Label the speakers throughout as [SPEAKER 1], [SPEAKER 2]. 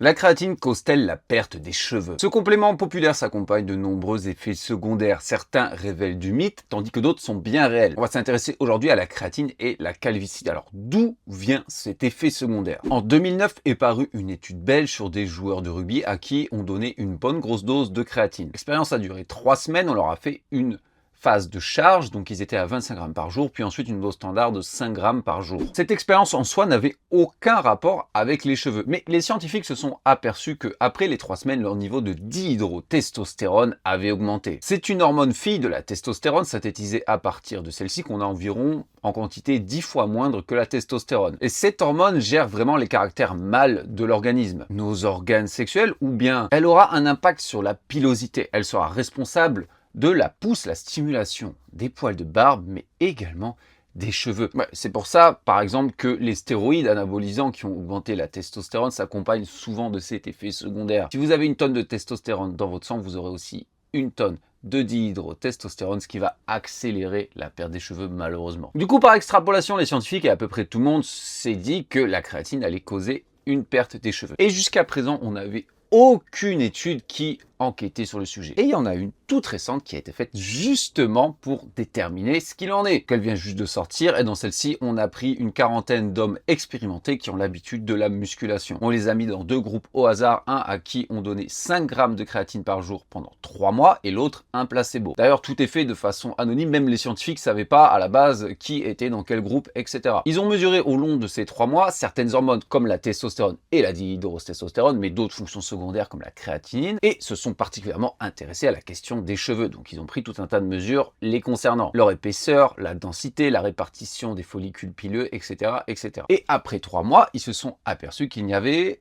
[SPEAKER 1] La créatine cause-t-elle la perte des cheveux? Ce complément populaire s'accompagne de nombreux effets secondaires. Certains révèlent du mythe, tandis que d'autres sont bien réels. On va s'intéresser aujourd'hui à la créatine et la calvitie. Alors, d'où vient cet effet secondaire? En 2009 est parue une étude belge sur des joueurs de rugby à qui on donnait une bonne grosse dose de créatine. L'expérience a duré 3 semaines, on leur a fait une phase de charge, donc ils étaient à 25 grammes par jour, puis ensuite une dose standard de 5 grammes par jour. Cette expérience en soi n'avait aucun rapport avec les cheveux, mais les scientifiques se sont aperçus que après les 3 semaines, leur niveau de dihydrotestostérone avait augmenté. C'est une hormone fille de la testostérone synthétisée à partir de celle-ci qu'on a environ en quantité 10 fois moindre que la testostérone. Et cette hormone gère vraiment les caractères mâles de l'organisme, nos organes sexuels, ou bien elle aura un impact sur la pilosité. Elle sera responsable de la pousse, la stimulation des poils de barbe, mais également des cheveux. Ouais, c'est pour ça, par exemple, que les stéroïdes anabolisants qui ont augmenté la testostérone s'accompagnent souvent de cet effet secondaire. Si vous avez une tonne de testostérone dans votre sang, vous aurez aussi une tonne de dihydrotestostérone, ce qui va accélérer la perte des cheveux malheureusement. Du coup, par extrapolation, les scientifiques et à peu près tout le monde s'est dit que la créatine allait causer une perte des cheveux. Et jusqu'à présent, on n'avait aucune étude qui enquêtait sur le sujet. Et il y en a une toute récente qui a été faite justement pour déterminer ce qu'il en est, qu'elle vient juste de sortir, et dans celle-ci, on a pris une quarantaine d'hommes expérimentés qui ont l'habitude de la musculation. On les a mis dans 2 groupes au hasard, un à qui on donnait 5 grammes de créatine par jour pendant 3 mois, et l'autre un placebo. D'ailleurs, tout est fait de façon anonyme, même les scientifiques ne savaient pas à la base qui était dans quel groupe, etc. Ils ont mesuré au long de ces 3 mois certaines hormones comme la testostérone et la dihydrotestostérone, mais d'autres fonctions secondaires comme la créatinine, et se sont particulièrement intéressés à la question des cheveux. Donc ils ont pris tout un tas de mesures les concernant. Leur épaisseur, la densité, la répartition des follicules pileux, etc. etc. Et après 3 mois, ils se sont aperçus qu'il n'y avait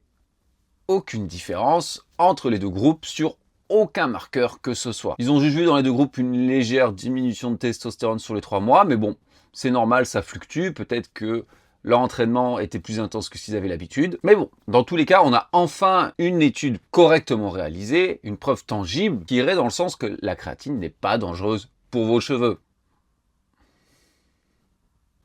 [SPEAKER 1] aucune différence entre les 2 groupes sur aucun marqueur que ce soit. Ils ont juste vu dans les 2 groupes une légère diminution de testostérone sur les 3 mois, mais bon, c'est normal, ça fluctue, peut-être que leur entraînement était plus intense que ce qu'ils avaient l'habitude. Mais bon, dans tous les cas, on a enfin une étude correctement réalisée, une preuve tangible qui irait dans le sens que la créatine n'est pas dangereuse pour vos cheveux.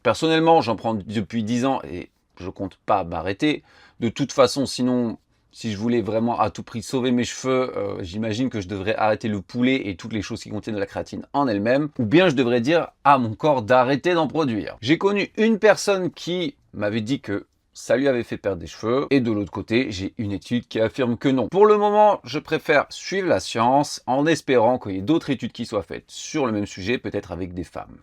[SPEAKER 1] Personnellement, j'en prends depuis 10 ans et je compte pas m'arrêter. De toute façon, sinon, si je voulais vraiment à tout prix sauver mes cheveux, j'imagine que je devrais arrêter le poulet et toutes les choses qui contiennent de la créatine en elles-mêmes. Ou bien je devrais dire à mon corps d'arrêter d'en produire. J'ai connu une personne qui m'avait dit que ça lui avait fait perdre des cheveux. Et de l'autre côté, j'ai une étude qui affirme que non. Pour le moment, je préfère suivre la science en espérant qu'il y ait d'autres études qui soient faites sur le même sujet, peut-être avec des femmes.